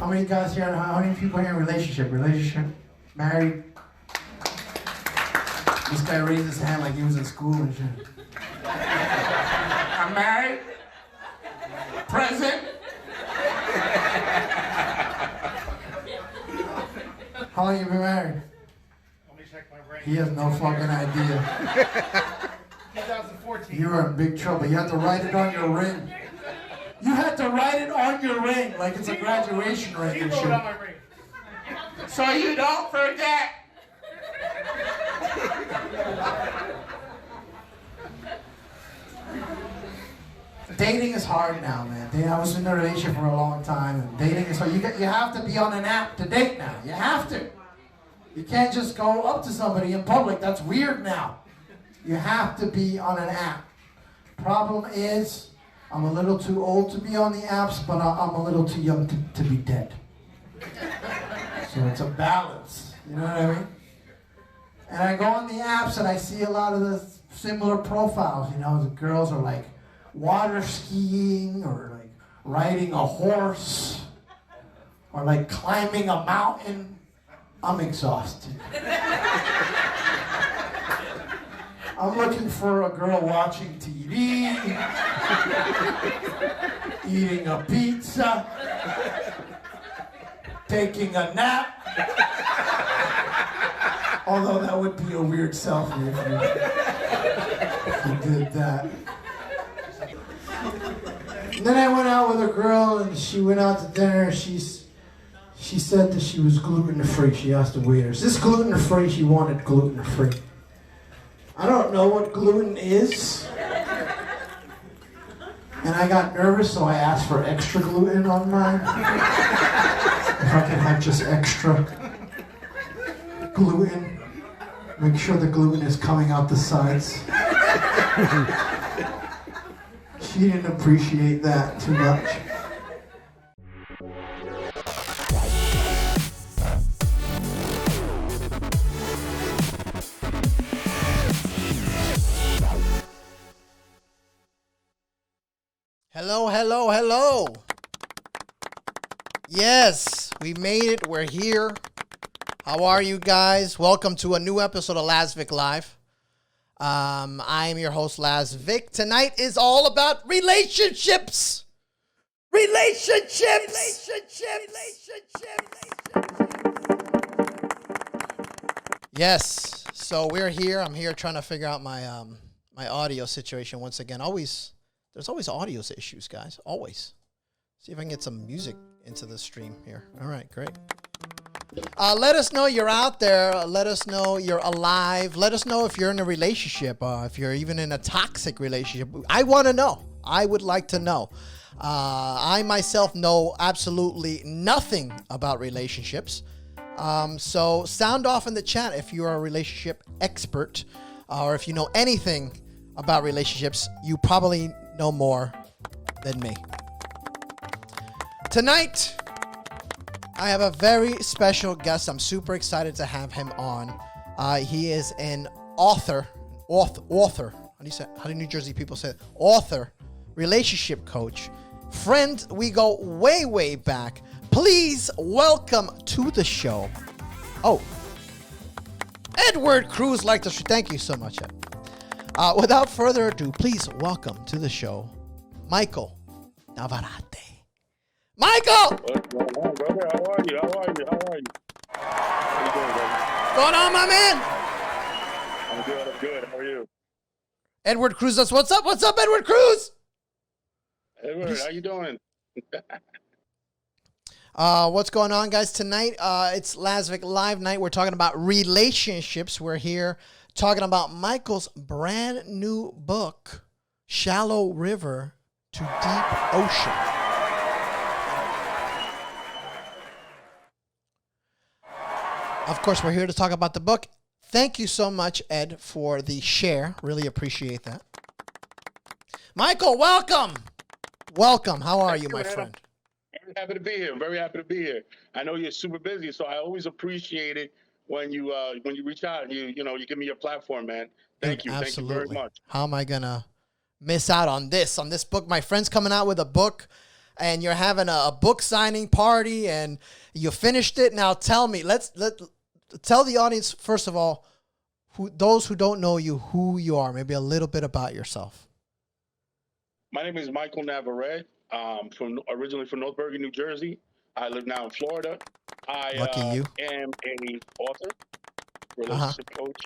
How many guys here, how many people here in relationship, married? This guy raised his hand like he was in school and shit. I'm married. Present. How long you been married? Let me check my brain. He has no fucking idea. 2014. You were in big trouble. You had to write it on your ring. You had to write it on your ring like it's a graduation ring and He wrote on shit. my ring. So you don't forget. Dating is hard now, man. I was in a relationship for a long time, and dating is hard. You have to be on an app to date now. You have to. You can't just go up to somebody in public. That's weird now. You have to be on an app. Problem is, I'm a little too old to be on the apps, but I'm a little too young to be dead. So it's a balance. You know what I mean? And I go on the apps and I see a lot of the similar profiles. You know, the girls are like water skiing or like riding a horse or like climbing a mountain. I'm exhausted. I'm looking for a girl watching TV, eating a pizza, taking a nap. Although that would be a weird selfie if you did that. And then I went out with a girl and she went out to dinner. She said that she was gluten-free. She asked the waiter, is this gluten-free? She wanted gluten-free. I don't know what gluten is. And I got nervous, so I asked for extra gluten on mine. If I could have just extra gluten. Make sure the gluten is coming out the sides. She didn't appreciate that too much. Hello, hello, hello. Yes, we made it. We're here. How are you guys? Welcome to a new episode of Lasvic Live. I am your host, Lasvic. Tonight is all about relationships. Relationships. Yes. So we're here. I'm here trying to figure out my my audio situation once again. There's always audio issues, guys. Always. See if I can get some music into the stream here. All right, great. Let us know you're out there. Let us know you're alive. Let us know if you're in a relationship, if you're even in a toxic relationship. I want to know. I would like to know. I myself know absolutely nothing about relationships. So sound off in the chat if you're a relationship expert or if you know anything about relationships. You probably know more than me. Tonight, I have a very special guest. I'm super excited to have him on. He is an author. How do you say? How do New Jersey people say it? Author, relationship coach, friend. We go way, way back. Please welcome to the show. Oh, Edward Cruz like to. Thank you so much, Ed. Without further ado, please welcome to the show, Michael Navarrette. Michael! What's going on, brother? How are you? How you doing, brother? What's going on, my man? I'm good. How are you? Edward Cruz, what's up? What's up, Edward Cruz? Edward, how you doing? What's going on, guys? Tonight, it's Lasvic Live Night. We're talking about relationships. We're here talking about Michael's brand new book, Shallow River to Deep Ocean. Of course, we're here to talk about the book. Thank you so much, Ed, for the share. Really appreciate that. Michael, welcome. Welcome. How are you, my friend? Very happy to be here. Very happy to be here. I know you're super busy, so I always appreciate it when you reach out and you give me your platform, man. Thank you. Absolutely. Thank you very much. How am I gonna miss out on this book? My friend's coming out with a book. and you're having a book signing party and you finished it. Now tell me, tell the audience, first of all, those who don't know you, who you are, maybe a little bit about yourself. My name is Michael Navarrette. Originally from North Bergen, New Jersey. I live now in Florida. Lucky you. Am a author, relationship coach.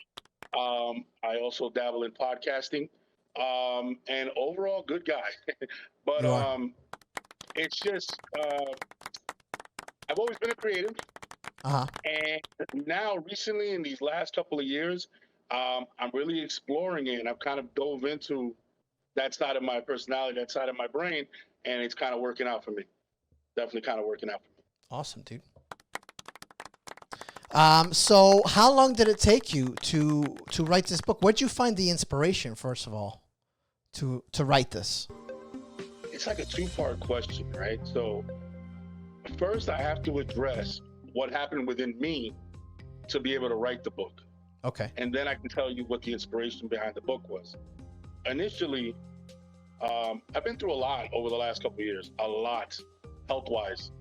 I also dabble in podcasting, and overall good guy. But You are. it's just I've always been a creative, and now recently in these last couple of years, I'm really exploring it, and I've kind of dove into that side of my personality, that side of my brain, and it's kind of working out for me. Definitely kind of working out for me. Awesome, dude. So how long did it take you to write this book? Where'd you find the inspiration, first of all, to write this? It's like a two-part question, right? So first I have to address what happened within me to be able to write the book. Okay. And then I can tell you what the inspiration behind the book was. Initially, I've been through a lot over the last couple of years, a lot, health-wise.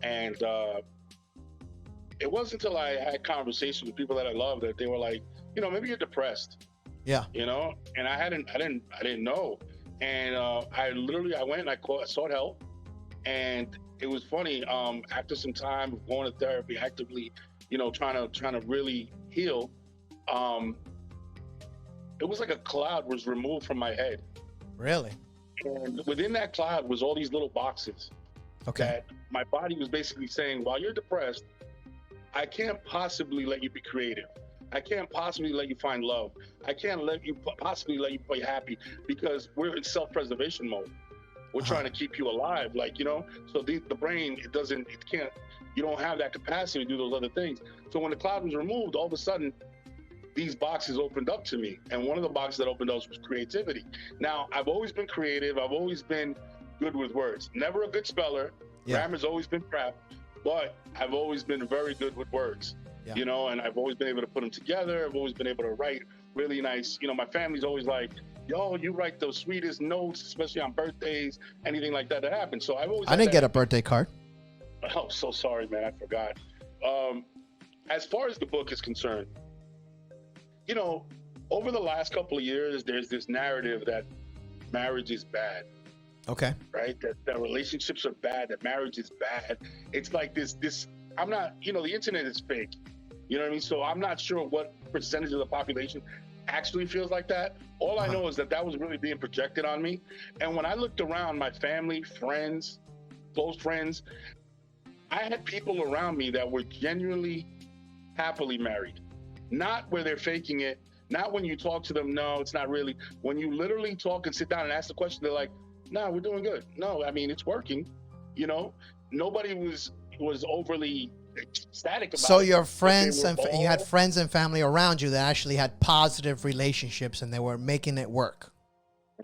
And it wasn't until I had conversations with people that I love that they were like, maybe you're depressed. Yeah. And I didn't know. And I went and I sought help. And it was funny, after some time of going to therapy, actively, trying to really heal, it was like a cloud was removed from my head. Really? And within that cloud was all these little boxes. Okay. That my body was basically saying, while you're depressed, I can't possibly let you be creative. I can't possibly let you find love. I can't possibly let you be happy because we're in self-preservation mode. We're trying to keep you alive, so the brain, you don't have that capacity to do those other things. So when the cloud was removed, all of a sudden, these boxes opened up to me. And one of the boxes that opened up was creativity. Now, I've always been creative. I've always been good with words. Never a good speller. Yeah. Grammar's always been crap, but I've always been very good with words, and I've always been able to put them together. I've always been able to write really nice. My family's always like, yo, you write the sweetest notes, especially on birthdays, anything like that happens. So I've always I didn't get a birthday card. Oh, so sorry, man. I forgot. As far as the book is concerned, over the last couple of years, there's this narrative that marriage is bad. Okay. Right? That relationships are bad, that marriage is bad. It's like this, I'm not, the internet is fake. You know what I mean? So I'm not sure what percentage of the population actually feels like that. All I know is that was really being projected on me. And when I looked around, my family, friends, close friends, I had people around me that were genuinely happily married. Not where they're faking it. Not when you talk to them, no, it's not really. When you literally talk and sit down and ask the question, they're like, no, we're doing good. No, I mean, it's working. Nobody was overly ecstatic about it. So your friends you had friends and family around you that actually had positive relationships and they were making it work.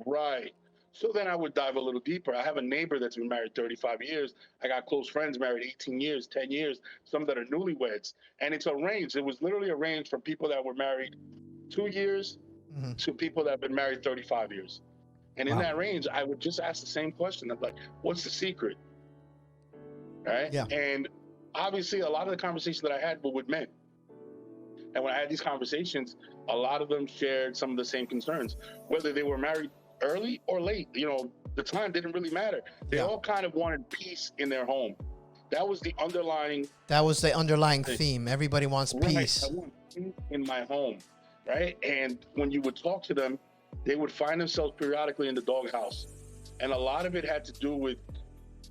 Right. So then I would dive a little deeper. I have a neighbor that's been married 35 years. I got close friends married 18 years, 10 years, some that are newlyweds. And it's arranged. It was literally arranged from people that were married 2 years to people that have been married 35 years. And in that range, I would just ask the same question. I'm like, what's the secret? Right? Yeah. And obviously, a lot of the conversations that I had were with men. And when I had these conversations, a lot of them shared some of the same concerns, whether they were married early or late. The time didn't really matter. They all kind of wanted peace in their home. That was the underlying theme. Everybody wants peace. I want peace in my home, right? And when you would talk to them, they would find themselves periodically in the doghouse. And a lot of it had to do with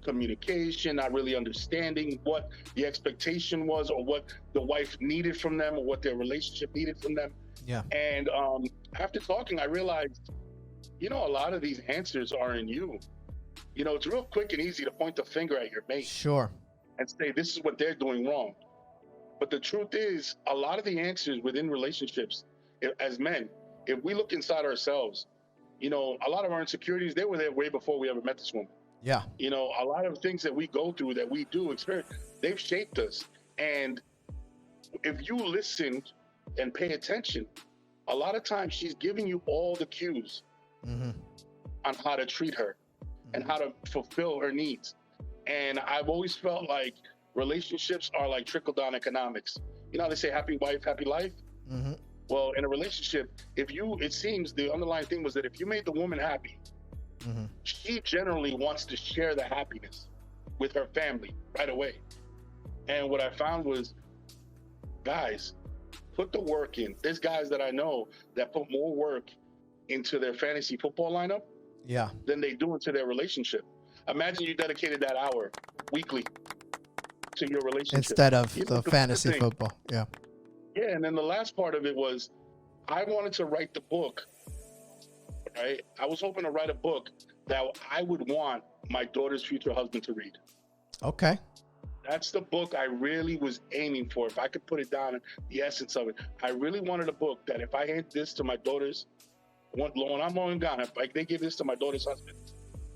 communication, not really understanding what the expectation was or what the wife needed from them or what their relationship needed from them. Yeah. And after talking, I realized, a lot of these answers are in you. It's real quick and easy to point the finger at your mate. Sure. And say, this is what they're doing wrong. But the truth is, a lot of the answers within relationships, as men, if we look inside ourselves, a lot of our insecurities, they were there way before we ever met this woman. Yeah. A lot of things that we go through, that we do experience, they've shaped us. And if you listen and pay attention, a lot of times she's giving you all the cues on how to treat her and how to fulfill her needs. And I've always felt like relationships are like trickle down economics. You know how they say happy wife, happy life? Mm-hmm. Well, in a relationship, it seems the underlying thing was that if you made the woman happy, Mm-hmm. she generally wants to share the happiness with her family right away. And what I found was, guys, put the work in. There's guys that I know that put more work into their fantasy football lineup Yeah. than they do into their relationship. Imagine you dedicated that hour weekly to your relationship. Instead of You know, the fantasy thing. football. Yeah. Yeah, and then the last part of it was I wanted to write the book, right? I was hoping to write a book that I would want my daughter's future husband to read. Okay. That's the book I really was aiming for. If I could put it down, the essence of it, I really wanted a book that if I hand this to my daughter's, when I'm long gone, if like they give this to my daughter's husband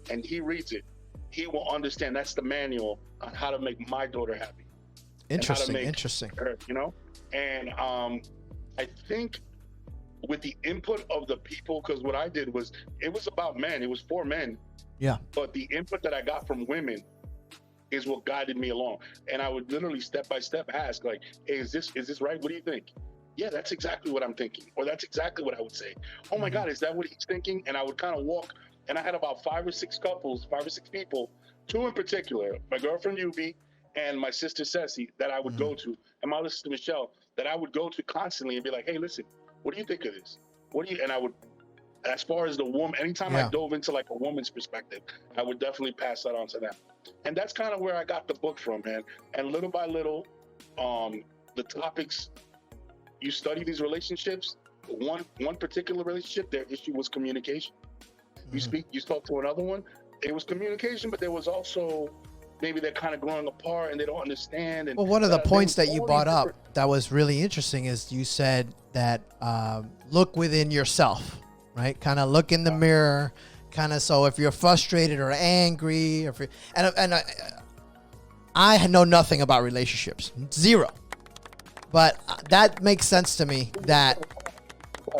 and he reads it, he will understand that's the manual on how to make my daughter happy. Interesting. Interesting. Her, you know? And I think with the input of the people, because what I did was, it was about men, it was for men. Yeah. But the input that I got from women is what guided me along. And I would literally step by step ask, like, hey, is this right? What do you think? Yeah, that's exactly what I'm thinking. Or that's exactly what I would say. Oh my God, is that what he's thinking? And I would kind of walk, and I had about 5 or 6 people, 2 in particular, my girlfriend Yubi and my sister Ceci, that I would go to, and my other sister Michelle, that I would go to constantly and be like, hey, listen, what do you think of this? And I would, as far as the woman, anytime I dove into like a woman's perspective, I would definitely pass that on to them. And that's kind of where I got the book from, man. And little by little, the topics, you study these relationships, one particular relationship, their issue was communication. You spoke to another one, it was communication, but there was also maybe they're kind of growing apart and they don't understand. And well, one of the points that you brought up that was really interesting is you said that look within yourself, right? Kind of look in the mirror, kind of. So if you're frustrated or angry, I know nothing about relationships, zero, but that makes sense to me that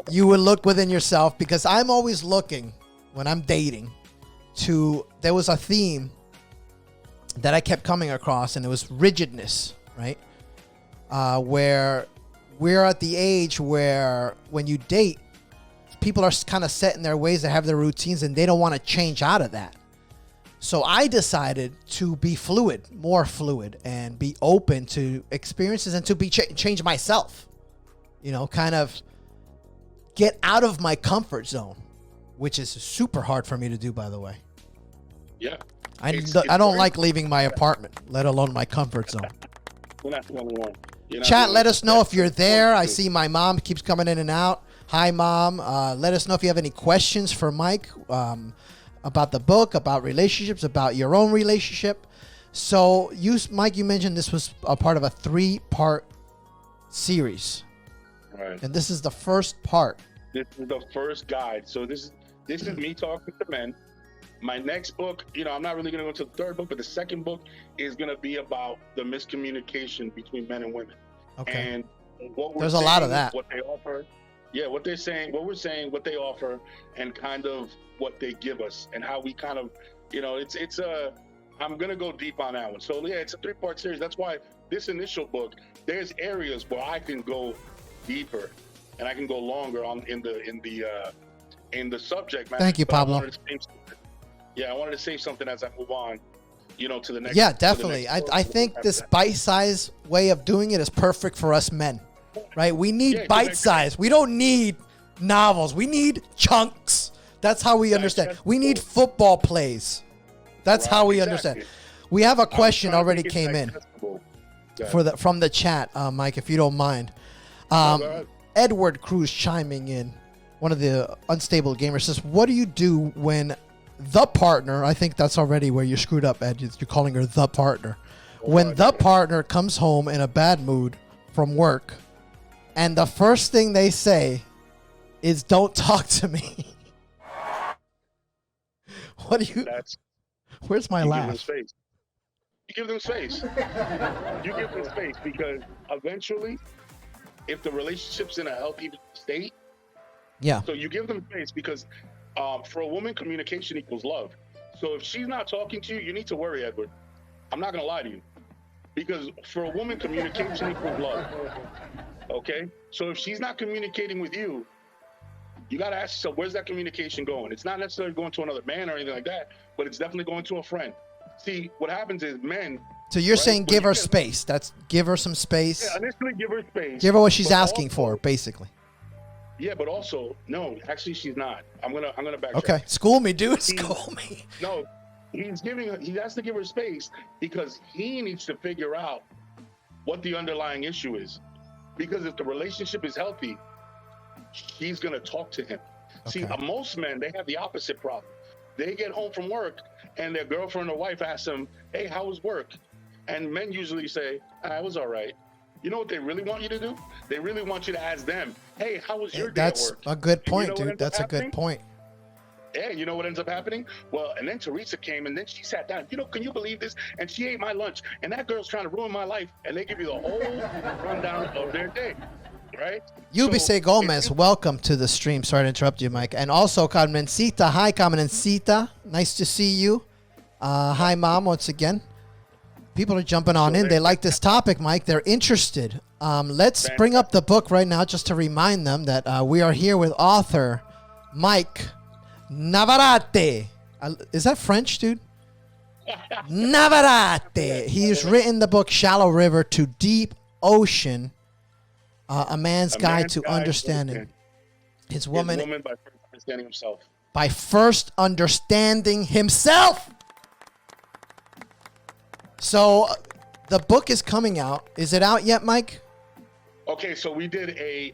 you would look within yourself, because I'm always looking when I'm dating there was a theme that I kept coming across, and it was rigidness, right? Where we're at the age where when you date, people are kind of set in their ways, they have their routines, and they don't want to change out of that. So I decided to be fluid, more fluid, and be open to experiences and to be change myself, you know, kind of get out of my comfort zone, which is super hard for me to do, by the way. Yeah. I don't like leaving my apartment, let alone my comfort zone. We're not the only one. Chat, let us know if you're there. I see my mom keeps coming in and out. Hi, Mom. Let us know if you have any questions for Mike about the book, about relationships, about your own relationship. So, Mike, you mentioned this was a part of a 3-part series. Right. And this is the first part. This is the first guide. So this is me talking to men. My next book, I'm not really going to go into the third book, but the second book is going to be about the miscommunication between men and women. Okay. And there's a lot of that. What they offer. Yeah, what they're saying, what we're saying, what they offer, and kind of what they give us, and how we kind of, I'm going to go deep on that one. So yeah, it's a 3-part series. That's why this initial book, there's areas where I can go deeper and I can go longer in the subject matter. Thank you, Pablo. I wanted to say something as I move on, to the next. Yeah, definitely. I think this bite-size way of doing it is perfect for us men, right? We need bite-size. We don't need novels. We need chunks. That's how we understand. We need football plays. That's how we understand. We have a question already came in from the chat, Mike, if you don't mind. Edward Cruz chiming in, one of the unstable gamers, says, what do you do when the partner, I think that's already where you screwed up, Ed, you're calling her the partner. When the partner comes home in a bad mood from work, and the first thing they say is, don't talk to me. What do you, where's my laugh? You give them space. You give them space because eventually, if the relationship's in a healthy state, so you give them space because for a woman, communication equals love. So if she's not talking to you, you need to worry, Edward. I'm not gonna lie to you, because for a woman, communication equals love. Okay, so if she's not communicating with you, you got to ask yourself, where's that communication going? It's not necessarily going to another man or anything like that, but it's definitely going to a friend. See, what happens is men. So you're right, saying give her space. That's give her some space. Yeah, initially give her space. Give her what she's but asking also, for, basically. Yeah, but also, no, actually she's not. I'm gonna backtrack. Okay, school me, dude. School me. No, he has to give her space because he needs to figure out what the underlying issue is. Because if the relationship is healthy, she's gonna talk to him. Okay. See, most men, they have the opposite problem. They get home from work and their girlfriend or wife asks them, "Hey, how was work?" And men usually say, "I was all right." You know what they really want you to do? They really want you to ask them, "Hey, how was your day at That's work?" a good point, you know dude. That's a good point. Yeah, you know what ends up happening? Well, and then Teresa came and then she sat down. Can you believe this? And she ate my lunch. And that girl's trying to ruin my life. And they give you the whole rundown of their day, right? Yubice Gomez, welcome to the stream. Sorry to interrupt you, Mike. And also Carmencita. Hi, Carmencita. Nice to see you. Hi, Mom, once again. People are jumping on in. They like this topic, Mike. They're interested. Let's bring up the book right now just to remind them that we are here with author Mike Navarrette. Is that French, dude? Navarrette. He's written the book Shallow River to Deep Ocean, a man's guide to understanding his woman by first understanding himself. By first understanding himself. So the book is coming out. Is it out yet, Mike? Okay, so we did a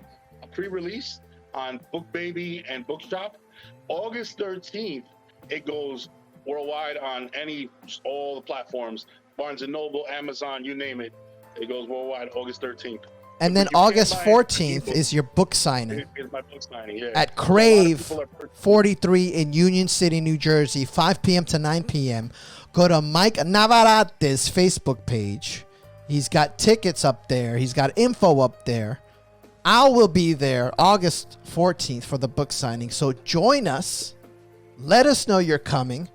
pre-release on BookBaby and Bookshop. August 13th, it goes worldwide on all the platforms, Barnes & Noble, Amazon, you name it. It goes worldwide August 13th. And then August 14th is your book signing. Is my book signing, yeah. At Crave 43 in Union City, New Jersey, 5 p.m. to 9 p.m. Go to Mike Navarrette's Facebook page. He's got tickets up there. He's got info up there. I will be there August 14th for the book signing. So join us. Let us know you're coming.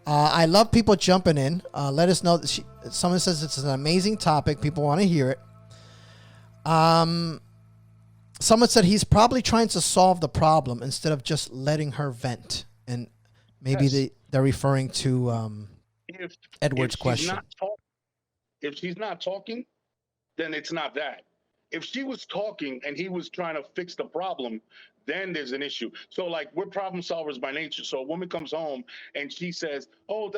I love people jumping in. Let us know. Someone says it's an amazing topic. People want to hear it. Someone said he's probably trying to solve the problem instead of just letting her vent. And maybe they're referring to Edward's question. If she's not talking, then it's not that. If she was talking and he was trying to fix the problem, then there's an issue. So like we're problem solvers by nature. So a woman comes home and she says, "Oh,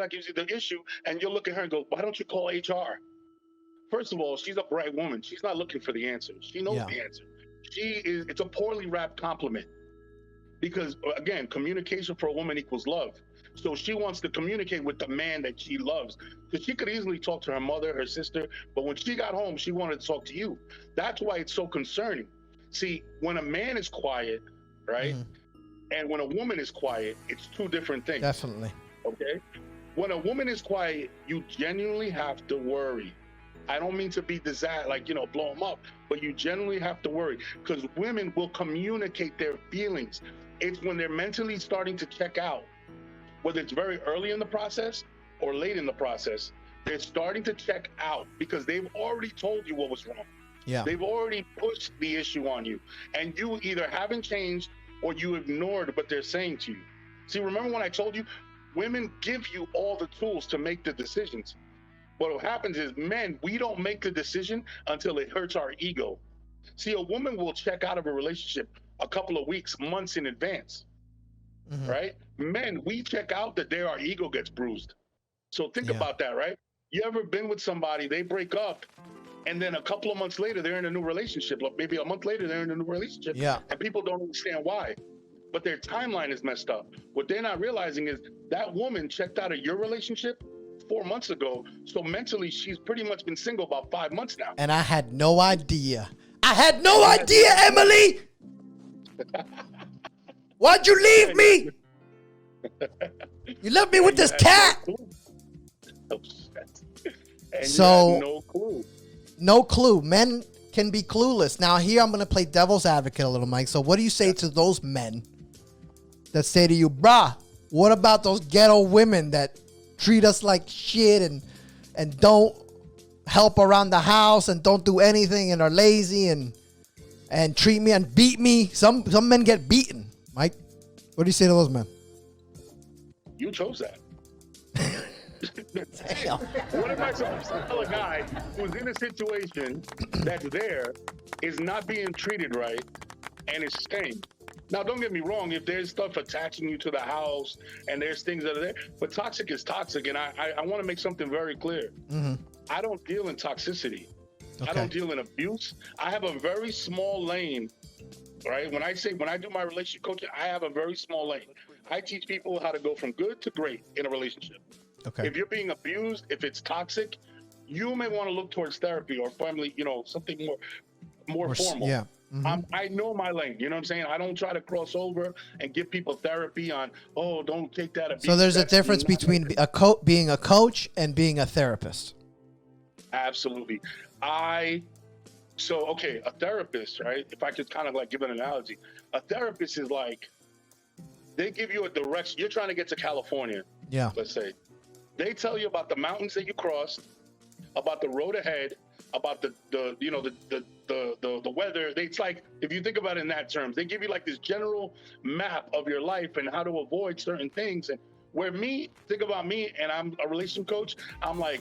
gives you the issue," and you'll look at her and go, "Why don't you call HR?" First of all, she's a bright woman. She's not looking for the answer. She knows the answer. It's a poorly wrapped compliment. Because again, communication for a woman equals love. So she wants to communicate with the man that she loves. Because she could easily talk to her mother, her sister, but when she got home, she wanted to talk to you. That's why it's so concerning. See, when a man is quiet, right? And when a woman is quiet, it's two different things. Definitely. Okay? When a woman is quiet, you genuinely have to worry. I don't mean to be blow them up, but you genuinely have to worry because women will communicate their feelings. It's when they're mentally starting to check out, whether it's very early in the process or late in the process, they're starting to check out because they've already told you what was wrong. Yeah. They've already pushed the issue on you and you either haven't changed or you ignored what they're saying to you. See, remember when I told you, women give you all the tools to make the decisions. What happens is men, we don't make the decision until it hurts our ego. See, a woman will check out of a relationship a couple of weeks, months in advance, right? Men, we check out the day our ego gets bruised. So think about that, right? You ever been with somebody, they break up, and then a couple of months later, they're in a new relationship. Like maybe a month later, they're in a new relationship. Yeah. And people don't understand why. But their timeline is messed up. What they're not realizing is that woman checked out of your relationship 4 months ago. So mentally, she's pretty much been single about 5 months now. And I had no idea. I had no idea, Emily! Why'd you leave me? You left me with this cat! And so, you had no clue. No clue. Men can be clueless. Now, here I'm going to play devil's advocate a little, Mike. So what do you say to those men that say to you, "Bruh, what about those ghetto women that treat us like shit and, and don't help around the house and don't do anything and are lazy and treat me and beat me. Some men get beaten. Mike, what do you say to those men? You chose that. Damn. What am I supposed to tell a guy who's in a situation that's there, is not being treated right, and is staying? Now, don't get me wrong, if there's stuff attaching you to the house and there's things that are there, but toxic is toxic, and I want to make something very clear. Mm-hmm. I don't deal in toxicity. Okay. I don't deal in abuse. I have a very small lane, right? When I do my relationship coaching, I have a very small lane. I teach people how to go from good to great in a relationship. Okay. If you're being abused, if it's toxic, you may want to look towards therapy or family, something more formal. Yeah. Mm-hmm. I know my lane. You know what I'm saying? I don't try to cross over and give people therapy on, don't take that abuse. So there's a difference between being a coach and being a therapist. Absolutely. A therapist, right? If I could kind of like give an analogy, a therapist is like, they give you a direction. You're trying to get to California. Yeah. Let's say. They tell you about the mountains that you crossed, about the road ahead, about the weather. It's like, if you think about it in that terms, they give you like this general map of your life and how to avoid certain things. And think about me, and I'm a relationship coach. I'm like,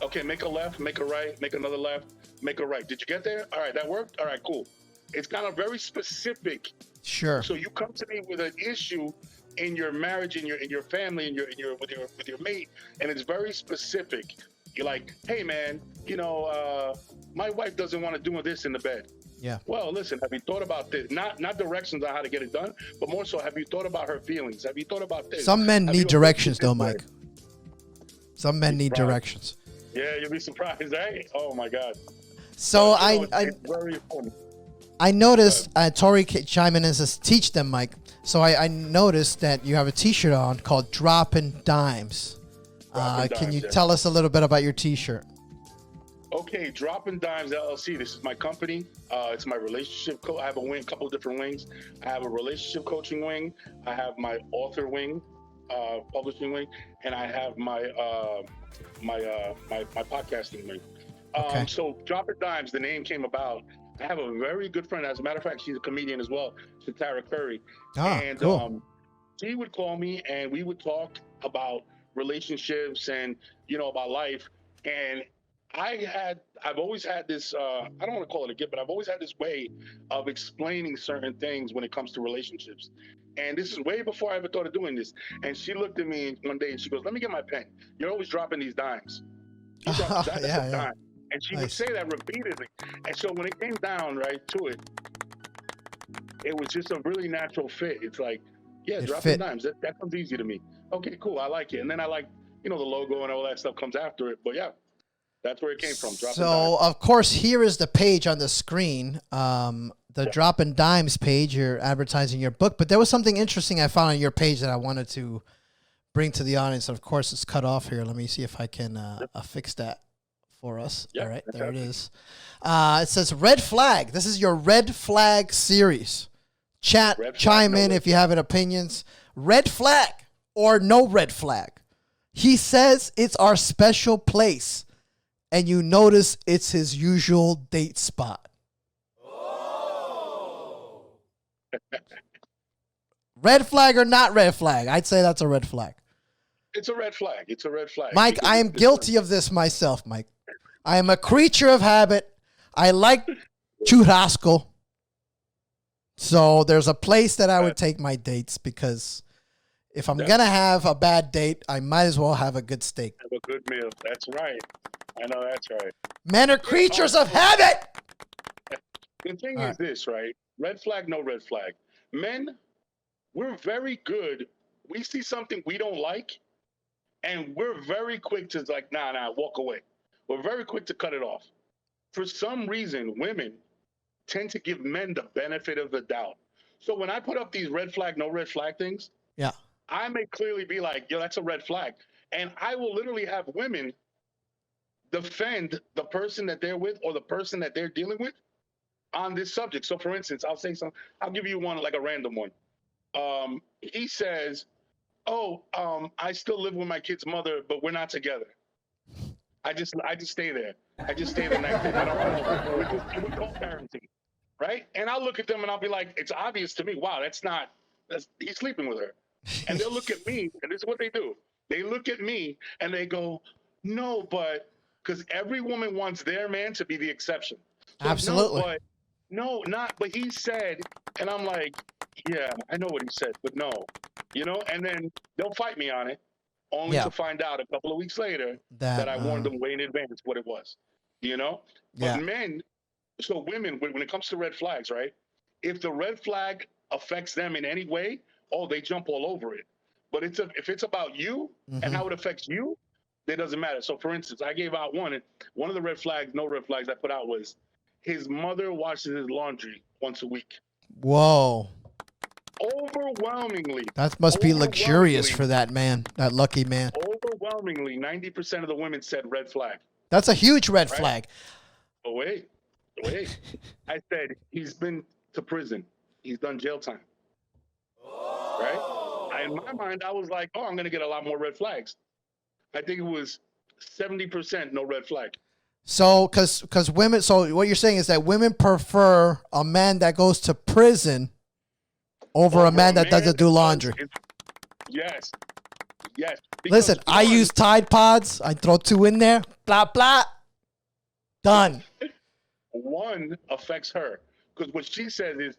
okay, make a left, make a right, make another left, make a right. Did you get there? All right, that worked. All right, cool. It's kind of very specific. Sure. So you come to me with an issue in your marriage, in your family, with your mate, and it's very specific. You're like, hey man, my wife doesn't want to do this in the bed. Yeah. Well, listen, have you thought about this? Not directions on how to get it done, but more so, have you thought about her feelings? Have you thought about this? Some men need directions though, way? Mike. Some men need directions. Yeah, you'll be surprised, right? Oh my God. So it's very important. I noticed, Tori chime in and says, teach them, Mike. So I noticed that you have a t-shirt on called Droppin' Dimes. Can you tell us a little bit about your t-shirt? Okay, Droppin' Dimes LLC. This is my company. It's my relationship I have a couple of different wings. I have a relationship coaching wing. I have my author wing, publishing wing, and I have my podcasting wing. Okay. So Droppin' Dimes, the name came about. I have a very good friend. As a matter of fact, she's a comedian as well, Tara Curry. And cool. She would call me and we would talk about relationships and, about life. And I've always had this, I don't want to call it a gift, but I've always had this way of explaining certain things when it comes to relationships. And this is way before I ever thought of doing this. And she looked at me one day and she goes, let me get my pen. You're always dropping these dimes. You drop a dime. And she would say that repeatedly. And so when it came down right to it, it was just a really natural fit. It's like, dropping dimes. That comes easy to me. Okay, cool. I like it. And then I like, the logo and all that stuff comes after it. But yeah, that's where it came from. Dropping dimes. Of course, here is the page on the screen. The Droppin' Dimes page. You're advertising your book. But there was something interesting I found on your page that I wanted to bring to the audience. Of course, it's cut off here. Let me see if I can fix that for us. Yeah, all right, there it is. It says red flag. This is your red flag series. Chime in if you have any opinions. Red flag or no red flag. He says it's our special place, and you notice it's his usual date spot. Oh. Red flag or not red flag? I'd say that's a red flag. It's a red flag. It's a red flag. Mike, I am guilty of this myself, Mike. I am a creature of habit. I like churrasco. So there's a place that I would take my dates because if I'm going to have a bad date, I might as well have a good steak. Have a good meal. That's right. I know that's right. Men are creatures of habit. The thing is this, right? Red flag, no red flag. Men, we're very good. We see something we don't like, and we're very quick to like, nah, walk away. We're very quick to cut it off. For some reason, women tend to give men the benefit of the doubt. So when I put up these red flag, no red flag things, I may clearly be like, that's a red flag. And I will literally have women defend the person that they're with or the person that they're dealing with on this subject. So for instance, I'll give you one, like a random one. He says, I still live with my kid's mother, but we're not together. I just stay there. I just stay the next day. I don't. We co-parenting, right? And I'll look at them and I'll be like, it's obvious to me. Wow, he's sleeping with her. And they'll look at me, and this is what they do. They look at me and they go, no, but because every woman wants their man to be the exception. So, Absolutely. No, not, but he said, and I'm like, yeah, I know what he said, but no, and then they'll fight me on it, only to find out a couple of weeks later that I warned them way in advance what it was, But men, so women, when it comes to red flags, right? If the red flag affects them in any way, they jump all over it. But if it's about you and how it affects you, it doesn't matter. So, for instance, I gave out one, and one of the no red flags I put out was his mother washes his laundry once a week. Whoa. Overwhelmingly. That must be luxurious for that man, that lucky man. Overwhelmingly, 90% of the women said red flag. That's a huge red flag. Oh, wait. I said, he's been to prison. He's done jail time. Right? In my mind, I was like, I'm going to get a lot more red flags. I think it was 70% no red flag. So, because women, so what you're saying is that women prefer a man that goes to prison over a man that doesn't do laundry. Yes. Listen, I use Tide Pods. I throw 2 in there. Blah, blah. Done. One affects her. Because what she says is,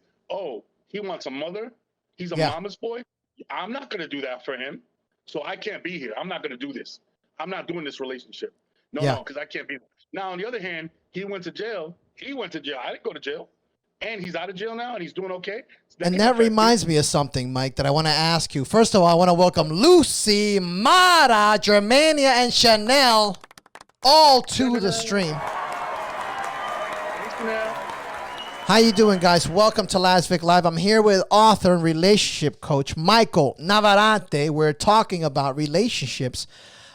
he wants a mother. He's a mama's boy. I'm not going to do that for him. So I can't be here. I'm not going to do this. I'm not doing this relationship. No, because I can't be. Now, on the other hand, he went to jail. I didn't go to jail. And he's out of jail now, and he's doing okay. And that reminds me of something, Mike, that I want to ask you. First of all, I want to welcome Lucy, Mara, Germania, and Chanel all to the stream. How you doing, guys? Welcome to Las Vic Live. I'm here with author and relationship coach Michael Navarrette. We're talking about relationships.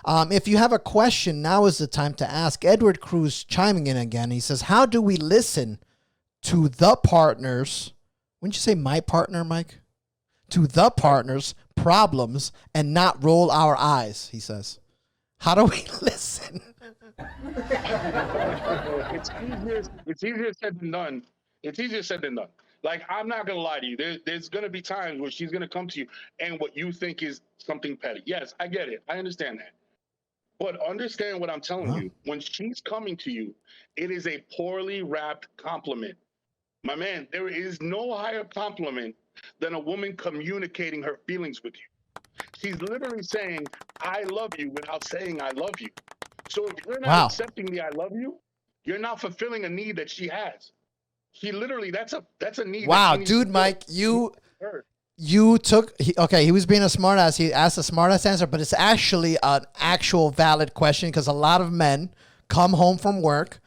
If you have a question, now is the time to ask. Edward Cruz chiming in again. He says, how do we listen to the partners? Wouldn't you say my partner, Mike? To the partner's problems and not roll our eyes, he says. How do we listen? It's easier said than done. It's easier said than done. Like, I'm not going to lie to you. There's going to be times where she's going to come to you and what you think is something petty. Yes, I get it. I understand that. But understand what I'm telling you. When she's coming to you, it is a poorly wrapped compliment. My man, there is no higher compliment than a woman communicating her feelings with you. She's literally saying, I love you without saying I love you. So if you're not accepting the I love you, you're not fulfilling a need that she has. She literally, that's a need. Wow, dude, Mike, you took, he was being a smartass. He asked a smartass answer, but it's actually an actual valid question because a lot of men come home from work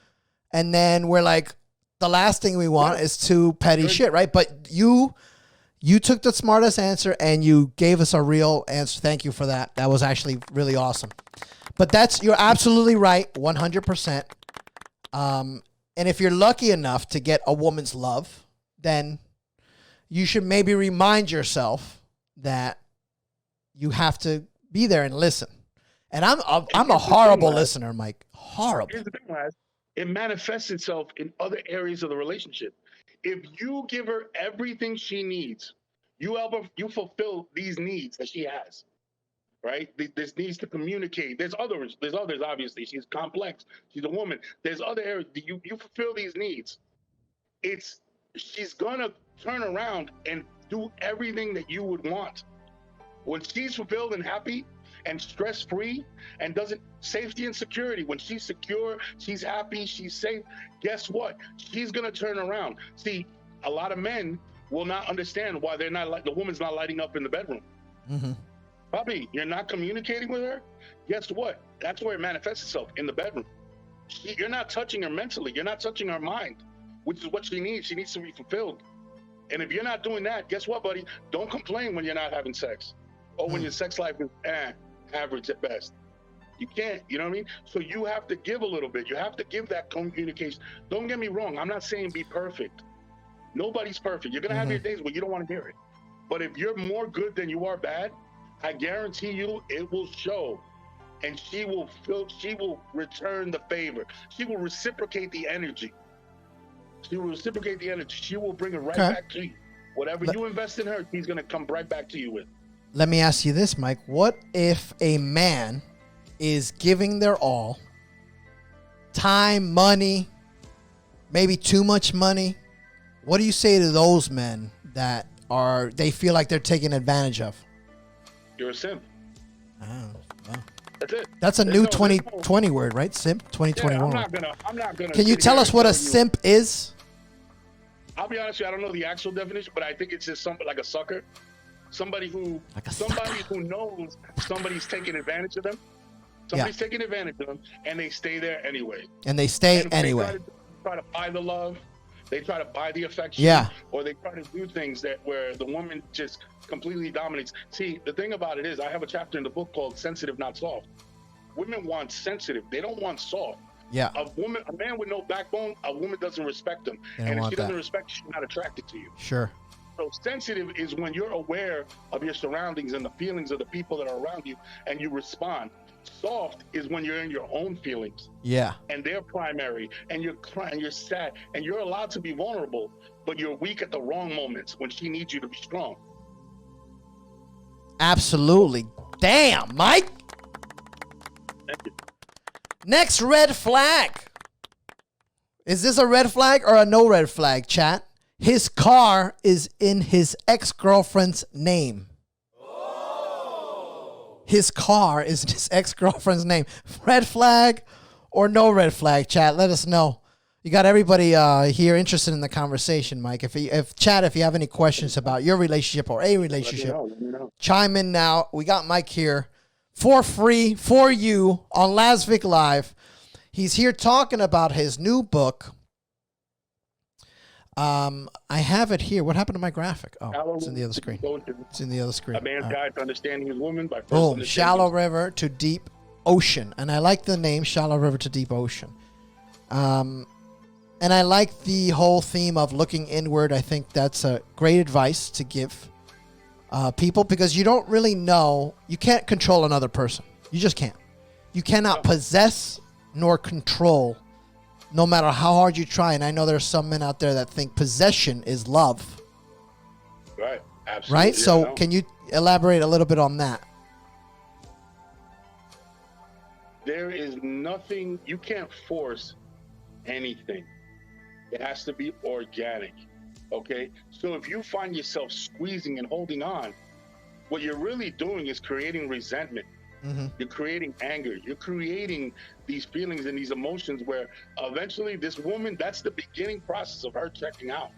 and then we're like, the last thing we want is to petty shit, right? But you took the smartest answer and you gave us a real answer. Thank you for that. That was actually really awesome. But you're absolutely right, 100%. And if you're lucky enough to get a woman's love, then you should maybe remind yourself that you have to be there and listen. And I'm a horrible listener, Mike. Horrible. Here's the thing, Laz. It manifests itself in other areas of the relationship. If you give her everything she needs, you fulfill these needs that she has, right? There's needs to communicate. There's others, obviously. She's complex. She's a woman. There's other areas. You fulfill these needs. She's going to turn around and do everything that you would want. When she's fulfilled and happy and stress-free and doesn't, safety and security, when she's secure, she's happy, she's safe, guess what? She's going to turn around. See, a lot of men will not understand why the woman's not lighting up in the bedroom. Mm-hmm. Puppy, you're not communicating with her? Guess what? That's where it manifests itself, in the bedroom. You're not touching her mentally. You're not touching her mind, which is what she needs. She needs to be fulfilled. And if you're not doing that, guess what, buddy? Don't complain when you're not having sex or when your sex life is average at best. You can't, you know what I mean? So you have to give a little bit. You have to give that communication. Don't get me wrong. I'm not saying be perfect. Nobody's perfect. You're going to have your days where you don't want to hear it. But if you're more good than you are bad, I guarantee you it will show. and she will return the favor. She will reciprocate the energy. She will reciprocate the energy. She will bring it right Okay. back to you. Whatever you invest in her, she's gonna come right back to you with. Let me ask you this, Mike. What if a man is giving their all, time, money, maybe too much money? What do you say to those men that they feel like they're taken advantage of? You're a simp. Oh, wow. That's it. That's a There's new no- 2020 word, right? Simp, Yeah, 2021. I'm not gonna. Can you sit tell here us and what tell a you- simp is? I'll be honest with you, I don't know the actual definition, but I think it's just something like a sucker. Somebody who knows somebody's taking advantage of them. Somebody's taking advantage of them, and they stay there anyway. And they stay And anyway. They try to buy the love. They try to buy the affection. Yeah. Or they try to do things where the woman just completely dominates. See, the thing about it is, I have a chapter in the book called "Sensitive, Not Soft." Women want sensitive. They don't want soft. Yeah. A man with no backbone, a woman doesn't respect him. They don't And if want she doesn't that. respect you, she's not attracted to you. Sure. So sensitive is when you're aware of your surroundings and the feelings of the people that are around you, and you respond. Soft is when you're in your own feelings Yeah. and they're primary, and you're crying, you're sad, and you're allowed to be vulnerable, but you're weak at the wrong moments when she needs you to be strong. Absolutely. Damn, Mike. Thank you. Next red flag. Is this a red flag or a no red flag, chat? His car is in his ex-girlfriend's name. His car is in his ex-girlfriend's name. Red flag or no red flag, chat? Let us know. You got everybody here interested in the conversation, Mike. If you have any questions about your relationship or a relationship, Let me know. chime in now. We got Mike here for free for you on Lasvik Live. He's here talking about his new book. I have it here. What happened to my graphic? Oh, it's in the other screen. It's in the other screen. A man's All right. guide to understanding his woman by first Boom. understanding Shallow River to Deep Ocean. And I like the name Shallow River to Deep Ocean. And I like the whole theme of looking inward. I think that's a great advice to give people, because you don't really know. You can't control another person. You just can't. You cannot possess nor control, no matter how hard you try. And I know there's some men out there that think possession is love. Right. Absolutely. Right? Yeah, So no. can you elaborate a little bit on that? There is nothing, you can't force anything. It has to be organic. Okay? So if you find yourself squeezing and holding on, what you're really doing is creating resentment. Mm-hmm. You're creating anger. You're creating these feelings and these emotions where eventually this woman, that's the beginning process of her checking out.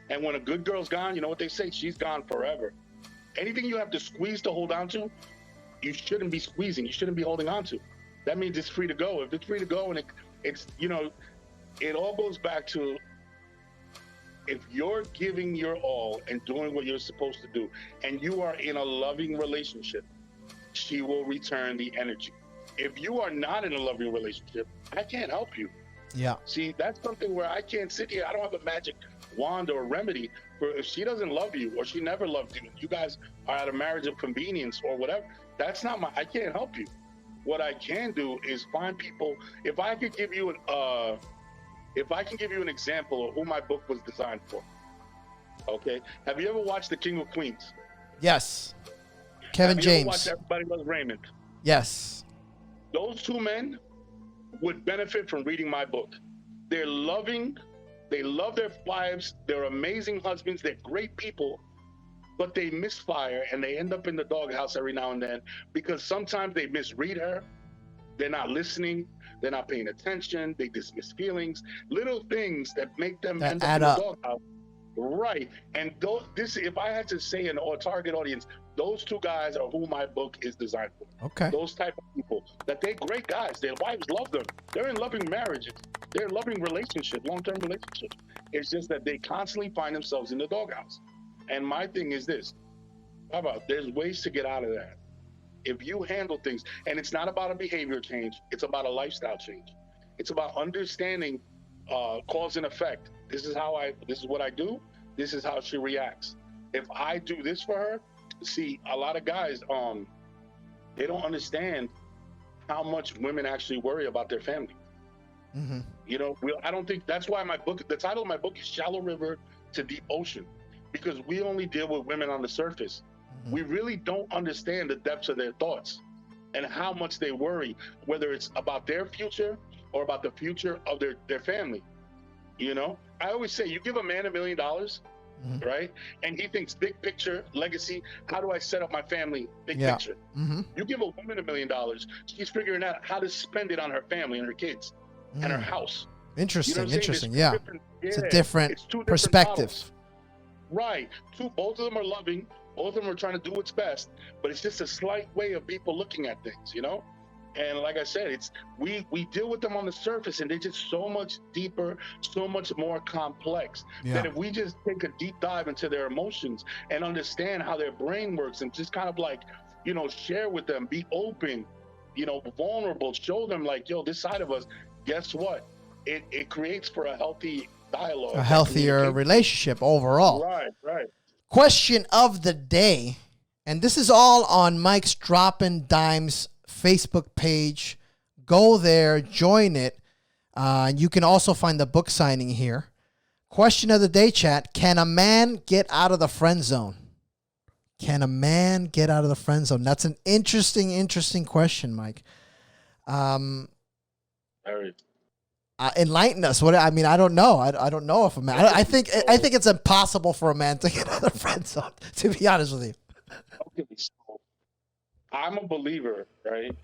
And when a good girl's gone, you know what they say? She's gone forever. Anything you have to squeeze to hold on to, you shouldn't be squeezing. You shouldn't be holding on to. That means it's free to go. If it's free to go, and it's, you know, it all goes back to, if you're giving your all and doing what you're supposed to do, and you are in a loving relationship, she will return the energy. If you are not in a loving relationship, I can't help you. Yeah. See, that's something where I can't sit here. I don't have a magic wand or remedy for if she doesn't love you or she never loved you. You guys are at a marriage of convenience or whatever. That's not I can't help you. What I can do is find people. If I could give you an example of who my book was designed for. Okay. Have you ever watched The King of Queens? Yes. Kevin Have you ever James. watched Everybody Loves Raymond? Yes. Those two men would benefit from reading my book. They're loving, they love their wives, they're amazing husbands, they're great people, but they misfire and they end up in the doghouse every now and then because sometimes they misread her, they're not listening, they're not paying attention, they dismiss feelings, little things that make them That end up add in up. the doghouse. Right. And if I had to say or target audience, those two guys are who my book is designed for. Okay. Those type of people, that they're great guys. Their wives love them. They're in loving marriages. They're in loving relationships, long-term relationships. It's just that they constantly find themselves in the doghouse. And my thing is this, how about there's ways to get out of that. If you handle things, and it's not about a behavior change, it's about a lifestyle change. It's about understanding cause and effect. This is what I do. This is how she reacts. If I do this for her, see, a lot of guys, they don't understand how much women actually worry about their family. Mm-hmm. You know, I don't think that's why the title of my book is Shallow River to Deep Ocean, because we only deal with women on the surface. Mm-hmm. We really don't understand the depths of their thoughts and how much they worry, whether it's about their future or about the future of their family. You know, I always say, you give a man $1 million, Mm-hmm. right? And he thinks big picture, legacy. How do I set up my family? Big Yeah. picture. Mm-hmm. You give a woman $1 million, she's figuring out how to spend it on her family and her kids and her house. Interesting. You know what I'm interesting. saying? Yeah. It's a different it's two different perspective. models. Right. Both of them are loving. Both of them are trying to do what's best, but it's just a slight way of people looking at things, you know? And like I said, it's we deal with them on the surface, and they're just so much deeper, so much more complex. Yeah. That if we just take a deep dive into their emotions and understand how their brain works, and just kind of like, you know, share with them, be open, you know, vulnerable, show them like, yo, this side of us, guess what? It creates for a healthy dialogue, A healthier relationship overall. Right. Question of the day, and this is all on Mike's Droppin' Dimes Facebook page. Go there, join it. You can also find the book signing here. Question of the day, chat. Can a man get out of the friend zone? Can a man get out of the friend zone? That's an interesting question, Mike. Very. Enlighten us. What I mean, I don't know. I don't know if a man. I think it's impossible for a man to get out of the friend zone. To be honest with you. Okay, so I'm a believer, right?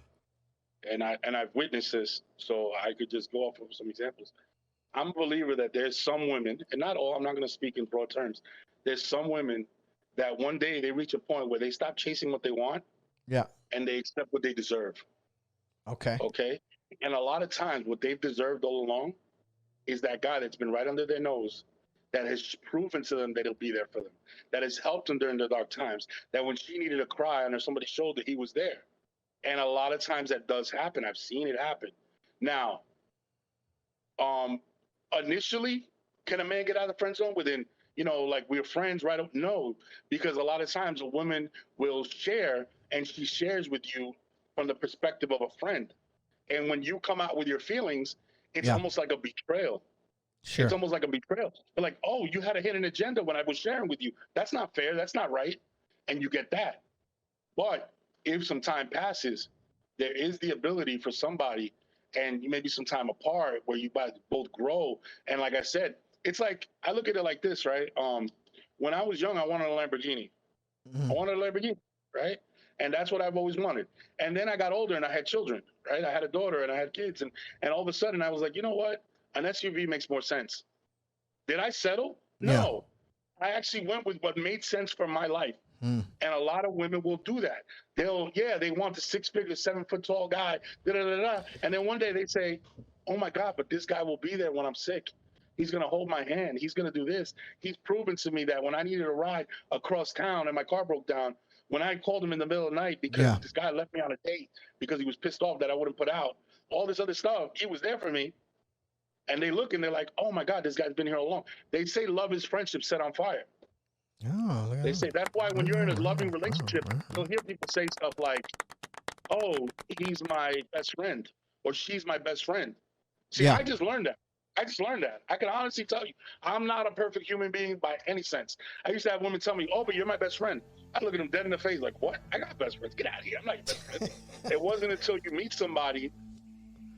And I've witnessed this, so I could just go off of some examples. I'm a believer that there's some women, and not all. I'm not going to speak in broad terms. There's some women that one day they reach a point where they stop chasing what they want, Yeah. and they accept what they deserve. Okay. Okay. And a lot of times, what they've deserved all along is that guy that's been right under their nose, that has proven to them that he'll be there for them, that has helped them during the dark times, that when she needed a cry under somebody's shoulder, he was there. And a lot of times that does happen. I've seen it happen. Now, initially, can a man get out of the friend zone within, you know, like we're friends, right? No, because a lot of times a woman will share, and she shares with you from the perspective of a friend. And when you come out with your feelings, it's almost like a betrayal. Sure. It's almost like a betrayal. They're like, oh, you had a hidden agenda when I was sharing with you. That's not fair. That's not right. And you get that. But if some time passes, there is the ability for somebody, and maybe some time apart, where you both grow. And like I said, it's like, I look at it like this, right? When I was young, I wanted a Lamborghini. Mm-hmm. I wanted a Lamborghini, right? And that's what I've always wanted. And then I got older and I had children, right? I had a daughter and I had kids. And all of a sudden I was like, you know what? An SUV makes more sense. Did I settle? No. I actually went with what made sense for my life. And a lot of women will do that. They want the 6-figure, 7-foot-tall guy, and then one day they say, oh my God, but this guy will be there when I'm sick. He's going to hold my hand. He's going to do this. He's proven to me that when I needed a ride across town and my car broke down, when I called him in the middle of the night because this guy left me on a date because he was pissed off that I wouldn't put out all this other stuff, he was there for me. And they look and they're like, oh my God, this guy's been here all along. They say love is friendship set on fire. Oh, they say that's why when you're in a loving relationship, you'll hear people say stuff like, oh, he's my best friend, or she's my best friend. See, I just learned that. I can honestly tell you, I'm not a perfect human being by any sense. I used to have women tell me, oh, but you're my best friend. I look at them dead in the face like, what? I got best friends. Get out of here. I'm not your best friend. It wasn't until you meet somebody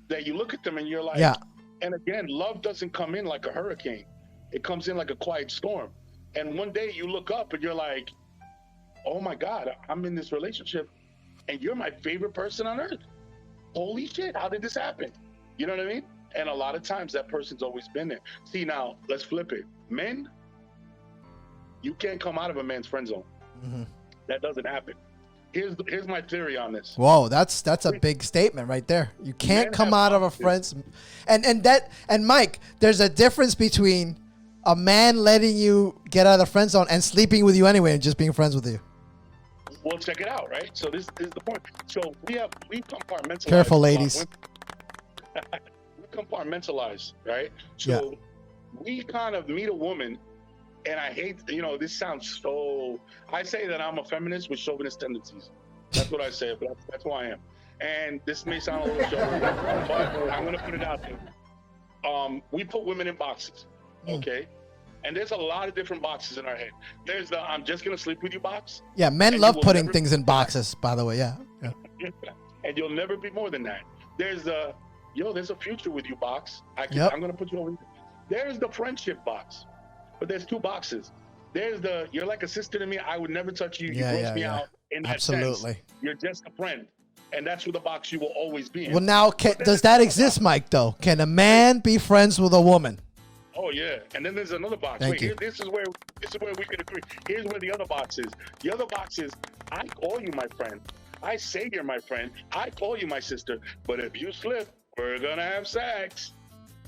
that you look at them and you're like, and again, love doesn't come in like a hurricane. It comes in like a quiet storm. And one day you look up and you're like, oh my God, I'm in this relationship and you're my favorite person on earth. Holy shit, how did this happen? You know what I mean? And a lot of times that person's always been there. See, now let's flip it. Men, you can't come out of a man's friend zone. That doesn't happen. Here's my theory on this. Whoa, that's a big statement right there. You can't come out of a friend's and Mike, there's a difference between a man letting you get out of the friend zone and sleeping with you anyway and just being friends with you. Well, check it out, right? So this is the point. So we compartmentalize. Careful, ladies. We compartmentalize, right? So we kind of meet a woman, and I hate, this sounds so, I say that I'm a feminist with chauvinist tendencies. That's what I say, but that's who I am. And this may sound a little short, but I'm gonna put it out there. We put women in boxes, okay? And there's a lot of different boxes in our head. There's the "I'm just gonna sleep with you" box. Yeah, men and love you will putting never things be in boxes, by the way. Yeah. Yeah. and you'll never be more than that. There's the there's a future with you box. Yep. I'm gonna put you over here. There's the friendship box, but there's two boxes. There's the "you're like a sister to me. I would never touch you. Yeah, you gross yeah, me yeah. out." In that Absolutely. sense, you're just a friend, and that's who the box you will always be in. Well, now, does that exist, Mike, though? Can a man be friends with a woman? Oh yeah, and then there's another box. Thank you. This is where we can agree. Here's where the other box is. The other box is I call you my friend. I say you're my friend. I call you my sister. But if you slip, we're gonna have sex.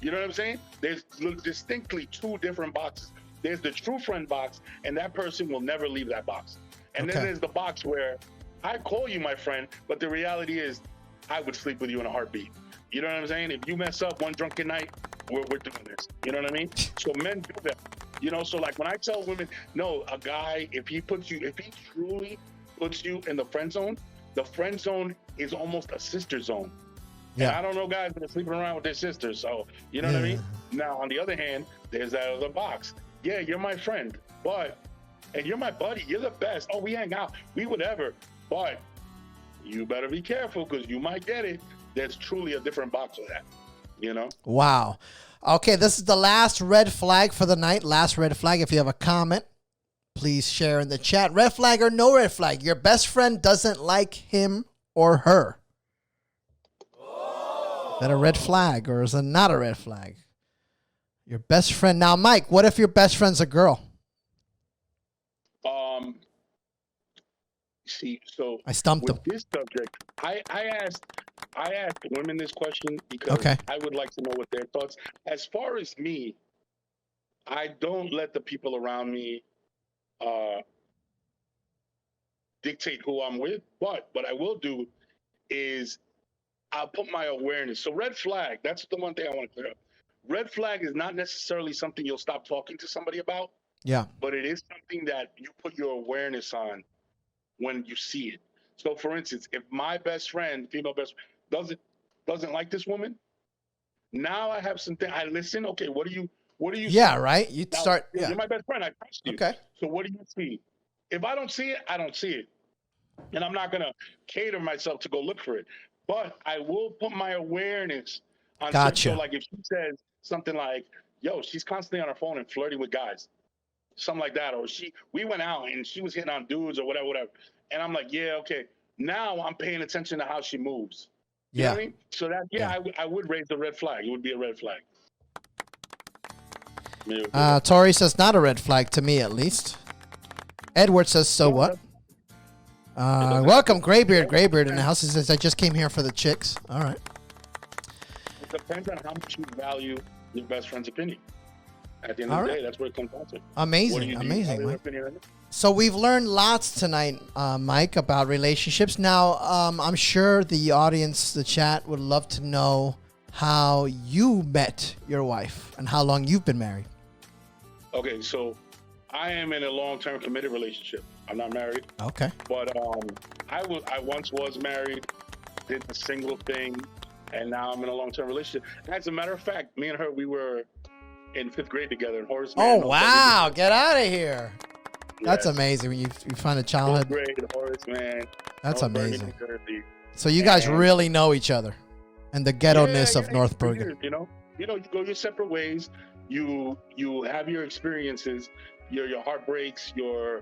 You know what I'm saying? There's distinctly two different boxes. There's the true friend box, and that person will never leave that box. And Okay. then there's the box where I call you my friend, but the reality is I would sleep with you in a heartbeat. You know what I'm saying? If you mess up one drunken night, we're doing this. You know what I mean? So men do that. You know, so like when I tell women, no, a guy, if he truly puts you in the friend zone is almost a sister zone. Yeah. And I don't know guys that are sleeping around with their sisters. So, you know what I mean? Now, on the other hand, there's that other box. Yeah, you're my friend, and you're my buddy. You're the best. Oh, we hang out. We whatever. But you better be careful because you might get it. There's truly a different box of that, you know? Wow. Okay, this is the last red flag for the night. Last red flag. If you have a comment, please share in the chat. Red flag or no red flag? Your best friend doesn't like him or her. Is that a red flag or is it not a red flag? Your best friend. Now, Mike, what if your best friend's a girl? See, so I stumped with him. this subject, I asked women this question because Okay. I would like to know what their thoughts. As far as me, I don't let the people around me dictate who I'm with. But what I will do is I'll put my awareness. So red flag, that's the one thing I want to clear up. Red flag is not necessarily something you'll stop talking to somebody about, Yeah. but it is something that you put your awareness on when you see it. So for instance, if my best friend, female best friend, doesn't like this woman, now I have something. I listen. Okay, what do you Yeah, see? right? You Now, start. Yeah. you're my best friend. I trust you. Okay. So what do you see? If I don't see it, I don't see it. And I'm not gonna cater myself to go look for it. But I will put my awareness on certain- Gotcha. So like if she says something like, yo, she's constantly on her phone and flirting with guys. Something like that. Or we went out and she was hitting on dudes or whatever. And I'm like, yeah, okay. Now I'm paying attention to how she moves. You know Yeah. what I mean? So that, I would raise the red flag. It would be a red flag. Tori says not a red flag to me, at least. Edward says, so what? Welcome, Graybeard. Graybeard in the house. He says, I just came here for the chicks. All right. It depends on how much you value your best friend's opinion. At the end All of the right. day, that's what it comes down to. Amazing. Do you Amazing, value their Mike. opinion or not? So we've learned lots tonight, Mike, about relationships. Now, I'm sure the audience, the chat, would love to know how you met your wife and how long you've been married. Okay, so I am in a long-term committed relationship. I'm not married, Okay. but I once was married, did the single thing, and now I'm in a long-term relationship. As a matter of fact, me and her, we were in 5th grade together in Horace Mann. Oh, wow. Get out of here. That's Yes. amazing when you find a 5th childhood. grade, Horace Mann. That's North Bergen, amazing. New Jersey. So you guys And- really know each other and the ghetto-ness of North for Bergen. years, you know, you go your separate ways. You have your experiences, your heartbreaks, your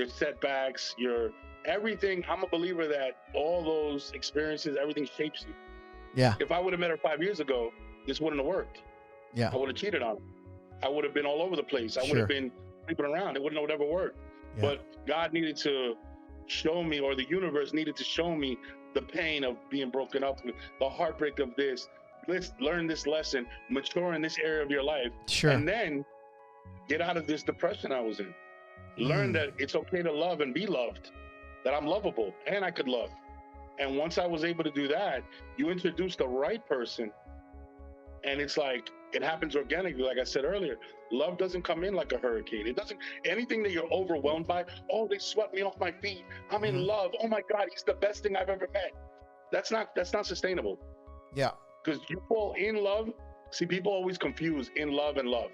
setbacks, your everything. I'm a believer that all those experiences, everything shapes you. Yeah. If I would have met her 5 years ago, this wouldn't have worked. Yeah. I would have cheated on her. I would have been all over the place. I would Sure. have been sleeping around. It wouldn't have ever worked. Yeah. But God needed to show me, or the universe needed to show me the pain of being broken up, the heartbreak of this. Let's learn this lesson, mature in this area of your life, Sure. and then get out of this depression I was in. Learn that it's okay to love and be loved, that I'm lovable and I could love. And once I was able to do that, you introduce the right person, and it's like it happens organically. Like I said earlier, love doesn't come in like a hurricane. It doesn't. Anything that you're overwhelmed by, oh, they swept me off my feet, I'm in love, oh my God, he's the best thing I've ever met. That's not sustainable. Yeah. Because you fall in love. See, people always confuse in love and love.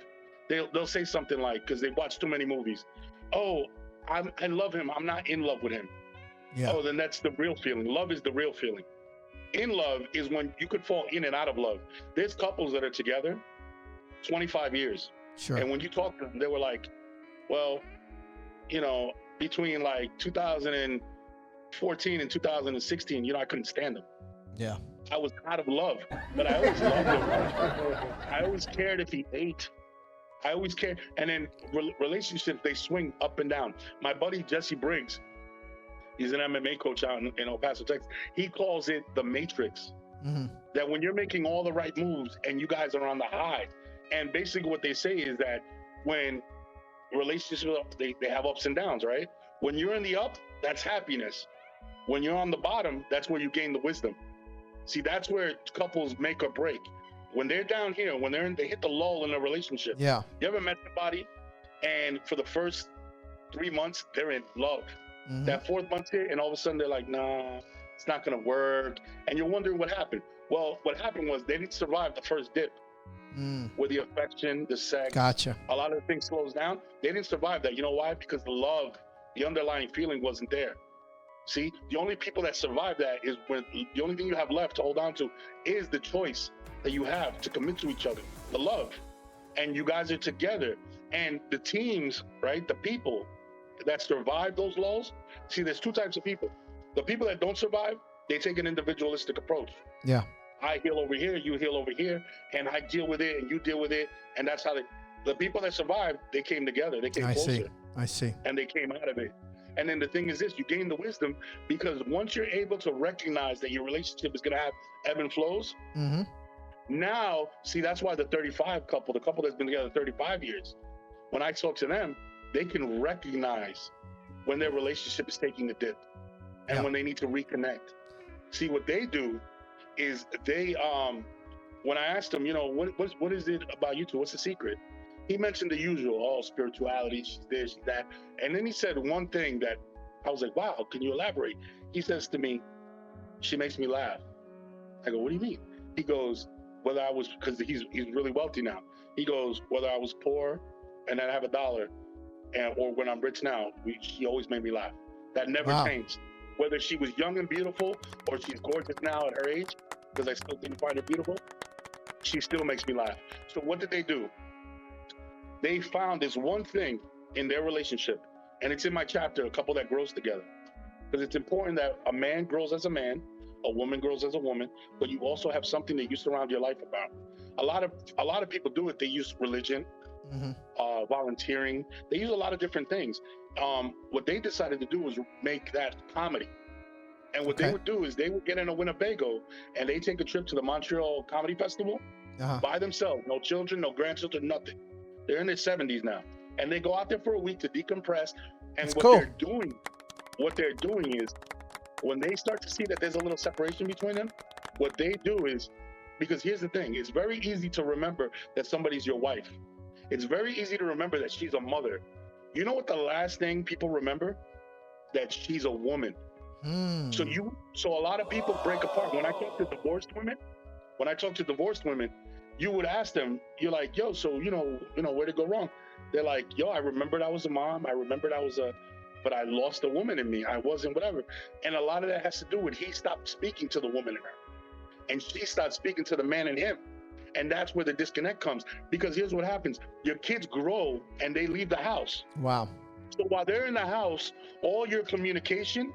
They'll say something like, because they've watched too many movies, oh, I love him, I'm not in love with him. Yeah. Oh, then that's the real feeling. Love is the real feeling. In love is when you could fall in and out of love. There's couples that are together 25 years. Sure. And when you talk to them, they were like, well, between like 2014 and 2016, I couldn't stand them. Yeah. I was out of love, but I always loved him. I always cared if he ate. I always cared. And then relationships, they swing up and down. My buddy, Jesse Briggs, he's an MMA coach out in El Paso, Texas. He calls it the matrix. Mm-hmm. That when you're making all the right moves and you guys are on the high, and basically what they say is that when relationships, they have ups and downs, right? When you're in the up, that's happiness. When you're on the bottom, that's where you gain the wisdom. See, that's where couples make or break. When they're down here, when they hit the lull in a relationship. Yeah. You ever met somebody and for the first 3 months, they're in love. Mm-hmm. That 4th month here, and all of a sudden they're like, nah, it's not going to work. And you're wondering what happened. Well, what happened was they didn't survive the first dip. With the affection, the sex. Gotcha. A lot of the things slows down. They didn't survive that. You know why? Because the love, the underlying feeling wasn't there. See, the only people that survive that is when the only thing you have left to hold on to is the choice that you have to commit to each other, the love. And you guys are together. And the teams, right, the people that survive those lulls, see, there's 2 types of people. The people that don't survive, they take an individualistic approach. Yeah. I heal over here, you heal over here, and I deal with it, and you deal with it. And that's how the people that survived, they came together. They came closer. I see. And they came out of it. And then the thing is this, you gain the wisdom because once you're able to recognize that your relationship is going to have ebb and flows, Mm-hmm. now, see, that's why the 35 couple, the couple that's been together 35 years, when I talk to them, they can recognize when their relationship is taking a dip and when they need to reconnect. See, what they do is they, when I asked him, what is it about you two? What's the secret? He mentioned the usual, spirituality, she's this, she's that. And then he said one thing that I was like, wow, can you elaborate? He says to me, she makes me laugh. I go, what do you mean? He goes, whether I was, because he's really wealthy now. He goes, whether I was poor and then I have $1, or when I'm rich now, she always made me laugh. That never changed. Whether she was young and beautiful or she's gorgeous now at her age, because I still find her beautiful, she still makes me laugh. So what did they do? They found this one thing in their relationship, and it's in my chapter, a couple that grows together. Because it's important that a man grows as a man, a woman grows as a woman, but you also have something that you surround your life about. A lot of people do it. They use religion, volunteering. They use a lot of different things. What they decided to do was make that comedy. And what they would do is they would get in a Winnebago and they take a trip to the Montreal Comedy Festival by themselves. No children, no grandchildren, nothing. They're in their 70s now. And they go out there for a week to decompress. And what they're doing is when they start to see that there's a little separation between them, what they do is, because here's the thing, it's very easy to remember that somebody's your wife. It's very easy to remember that she's a mother. You know what the last thing people remember? That she's a woman. So a lot of people break apart. When I talk to divorced women, you would ask them, you're like, yo, so where'd it go wrong? They're like, yo, I remembered I was a mom. I remembered but I lost a woman in me. I wasn't whatever. And a lot of that has to do with he stopped speaking to the woman in her. And she started speaking to the man in him. And that's where the disconnect comes. Because here's what happens. Your kids grow and they leave the house. Wow. So while they're in the house, all your communication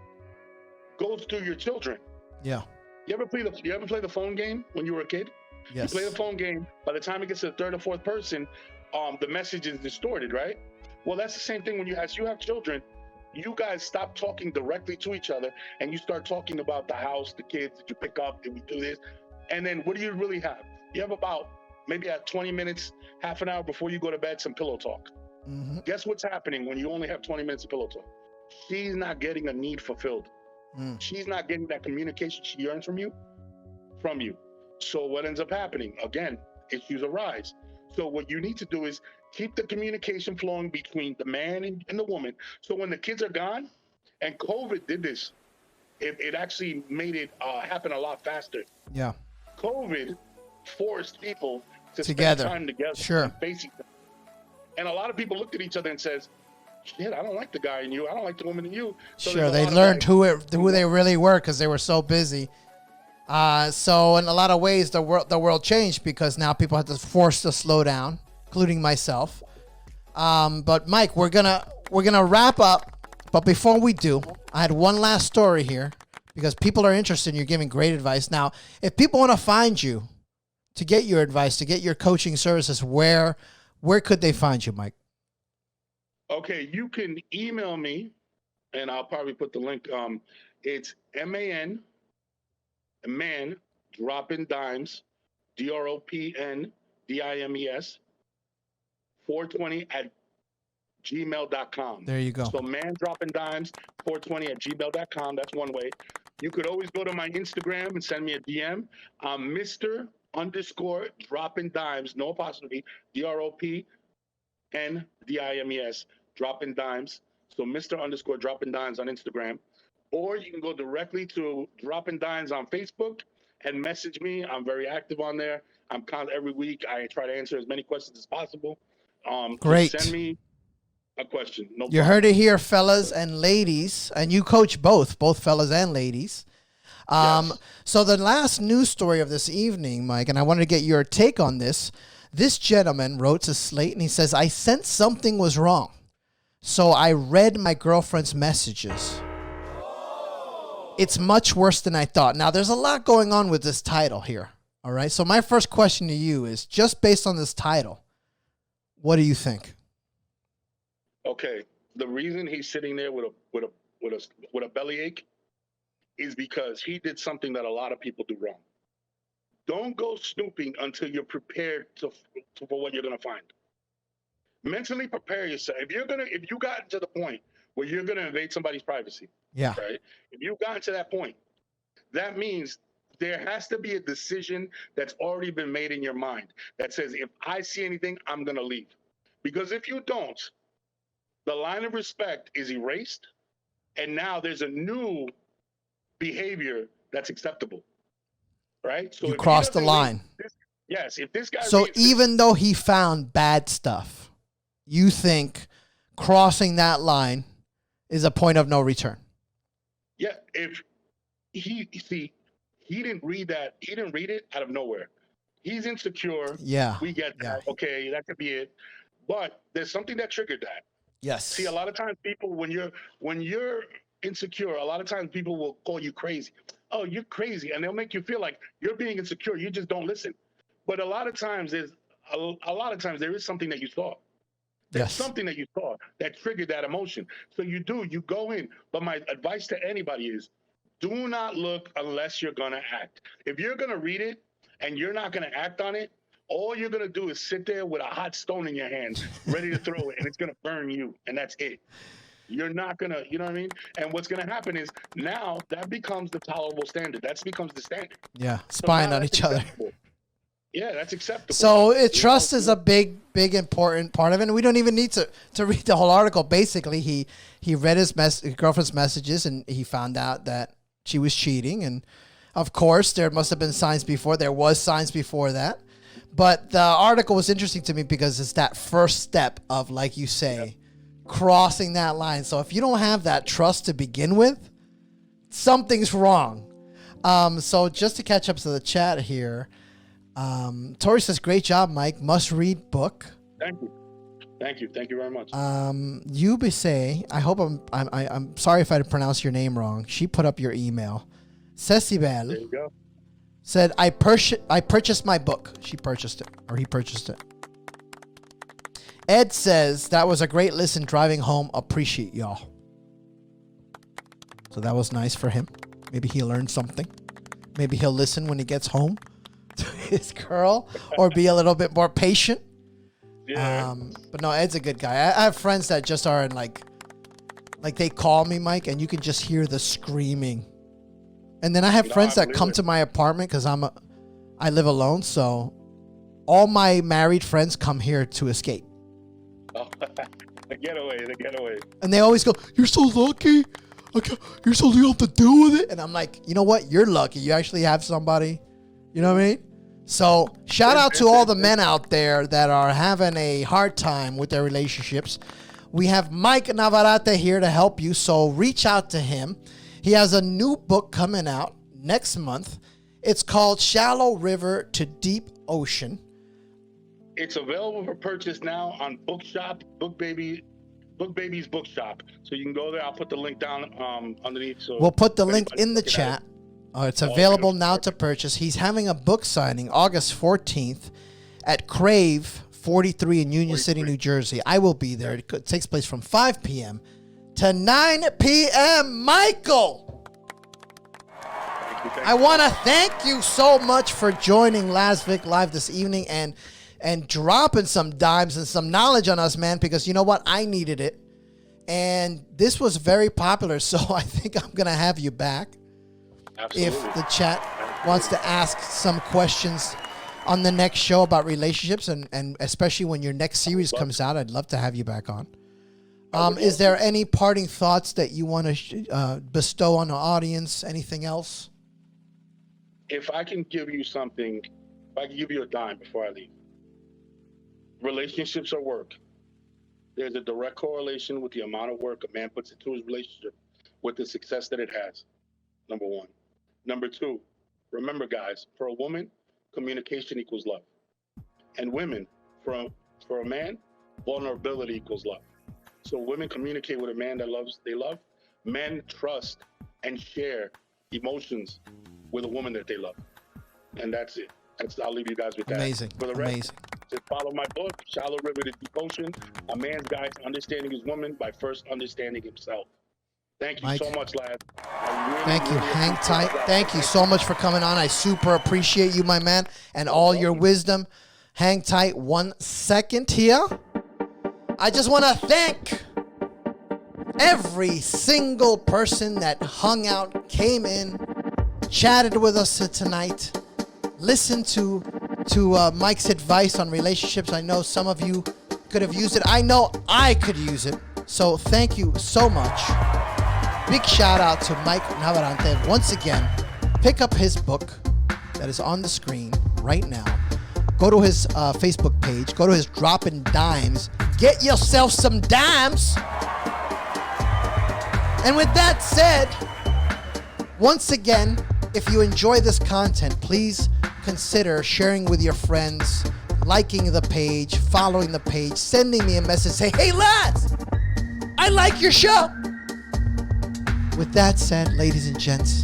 goes through your children. Yeah. You ever play the phone game when you were a kid? Yes. You play the phone game. By the time it gets to the 3rd or 4th person, the message is distorted, right? Well, that's the same thing when you have children. You guys stop talking directly to each other and you start talking about the house, the kids, did you pick up, did we do this? And then what do you really have? You have about maybe at 20 minutes, half an hour before you go to bed, some pillow talk. Mm-hmm. Guess what's happening when you only have 20 minutes of pillow talk? She's not getting a need fulfilled. She's not getting that communication she yearns from you. So what ends up happening? Again, issues arise. So what you need to do is keep the communication flowing between the man and the woman. So when the kids are gone, and COVID did this, it actually made it happen a lot faster. Yeah. COVID forced people to Together. spend time together, Sure. and face each other. And a lot of people looked at each other and says, "Shit, I don't like the guy in you. I don't like the woman in you." So Sure, there's a they lot of learned guys- who they really were because they were so busy. So in a lot of ways, the world changed because now people have to force to slow down, including myself. But Mike, we're gonna wrap up. But before we do, I had one last story here because people are interested. You're giving great advice. Now, if people want to find you to get your advice, to get your coaching services, where could they find you, Mike? Okay, you can email me, and I'll probably put the link. It's man dropping dimes, DROPNDIMES 420 at gmail.com. There you go. So man dropping dimes 420 at gmail.com. That's one way. You could always go to my Instagram and send me a DM. Mr. _ dropping dimes, no apostrophe, DROPNDIMES, dropping dimes. So Mr. _ dropping dimes on Instagram. Or you can go directly to Dropping Dimes on Facebook and message me. I'm very active on there. I'm every week. I try to answer as many questions as possible. Great. Send me a question. No You problem. heard it here, fellas and ladies, and you coach both fellas and ladies. Yes. So the last news story of this evening, Mike, and I wanted to get your take on this. This gentleman wrote to Slate and he says, "I sensed something was wrong. So I read my girlfriend's messages. It's much worse than I thought." Now, there's a lot going on with this title here. All right. So my first question to you is, just based on this title, what do you think? Okay. The reason he's sitting there with a bellyache is because he did something that a lot of people do wrong. Don't go snooping until you're prepared for what you're gonna find. Mentally prepare yourself. If you got to the point where you're gonna invade somebody's privacy, Yeah. right? If you've gotten to that point, that means there has to be a decision that's already been made in your mind that says, if I see anything, I'm gonna leave. Because if you don't, the line of respect is erased, and now there's a new behavior that's acceptable, right? So You if he crossed the doesn't line. yes, if this guy So reads this- even though he found bad stuff, you think crossing that line is a point of no return? yeah, if he didn't read that, he didn't read it out of nowhere. He's insecure. Yeah. We get that. Yeah. Okay, that could be it. But there's something that triggered that. Yes. See, a lot of times people, when you're insecure, a lot of times people will call you crazy. Oh, you're crazy, and they'll make you feel like you're being insecure. You just don't listen. But a lot of times there is something that you saw. There's Yes. something that you saw that triggered that emotion. So you go in. But my advice to anybody is, do not look unless you're gonna act. If you're gonna read it and you're not gonna act on it, all you're gonna do is sit there with a hot stone in your hand, ready to throw it, and it's gonna burn you, and that's it. You're not gonna, you know what I mean? And what's gonna happen is now that becomes the tolerable standard. That becomes the standard. Yeah. So Spying now on that's each other. acceptable. Yeah, that's acceptable. So trust is a big, important part of it. And we don't even need to read the whole article. Basically, he read his girlfriend's messages and he found out that she was cheating. And of course, there must have been signs before. There was signs before that. But the article was interesting to me because it's that first step of, like you say, crossing that line. So if you don't have that trust to begin with, something's wrong. So just to catch up to the chat here, Tori says, "Great job, Mike. Must read book." Thank you. Thank you. Thank you very much. Yubise, I hope I'm sorry if I pronounced your name wrong. She put up your email. There Cecibel you go. said, I purchased my book. She purchased it, or he purchased it. Ed says, "That was a great listen driving home. Appreciate y'all." So that was nice for him. Maybe he learned something. Maybe he'll listen when he gets home to his girl, or be a little bit more patient. Yeah. But no, Ed's a good guy. I have friends that just are in like they call me, Mike, and you can just hear the screaming. And then I have friends that come to my apartment because I live alone, so all my married friends come here to escape. Oh, the getaway. And they always go, "You're so lucky. okay, here's something you have to do with it. And I'm like, you know what? You're lucky. You actually have somebody. You know what I mean? So shout out to all the men out there that are having a hard time with their relationships. We have Mike Navarrette here to help you. So reach out to him. He has a new book coming out next month. It's called Shallow River to Deep Ocean. It's available for purchase now on Bookshop, Bookbaby's Bookshop. So you can go there. I'll put the link down underneath. So we'll put the link in the chat. It's available now to purchase. He's having a book signing August 14th at Crave 43 in Union City, New Jersey. I will be there. It takes place from 5 p.m. to 9 p.m. Michael, I want to thank you so much for joining Las Vic Live this evening and dropping some dimes and some knowledge on us, man, because you know what? I needed it. And this was very popular, so I think I'm going to have you back. Absolutely. If the chat wants to ask some questions on the next show about relationships, and especially when your next series comes out, I'd love to have you back on. Is there any parting thoughts that you want to bestow on the audience? Anything else? If I can give you something, if I can give you a dime before I leave. Relationships are work. There's a direct correlation with the amount of work a man puts into his relationship with the success that it has. Number one. Number two, remember, guys, for a woman, communication equals love. And women, for a man, vulnerability equals love. So women communicate with a man that they love. Men trust and share emotions with a woman that they love. And that's it. I'll leave you guys with that. Amazing. For the rest, Amazing. just follow my book, Shallow River to Deep Ocean, A Man's Guide to Understanding His Woman by First Understanding Himself. Thank you so much, lad. Thank you. Hang tight. Thank you so much for coming on. I super appreciate you, my man, and all your wisdom. Hang tight 1 second here. I just want to thank every single person that hung out, came in, chatted with us tonight, listened to Mike's advice on relationships. I know some of you could have used it. I know I could use it. So thank you so much. Big shout out to Mike Navarrette. Once again, pick up his book that is on the screen right now. Go to his Facebook page. Go to his Dropping Dimes. Get yourself some dimes. And with that said, once again, if you enjoy this content, please consider sharing with your friends, liking the page, following the page, sending me a message, say, hey lads, I like your show. With that said, ladies and gents,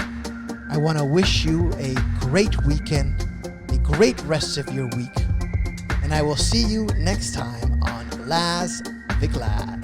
I want to wish you a great weekend, a great rest of your week, and I will see you next time on Las Vic Live.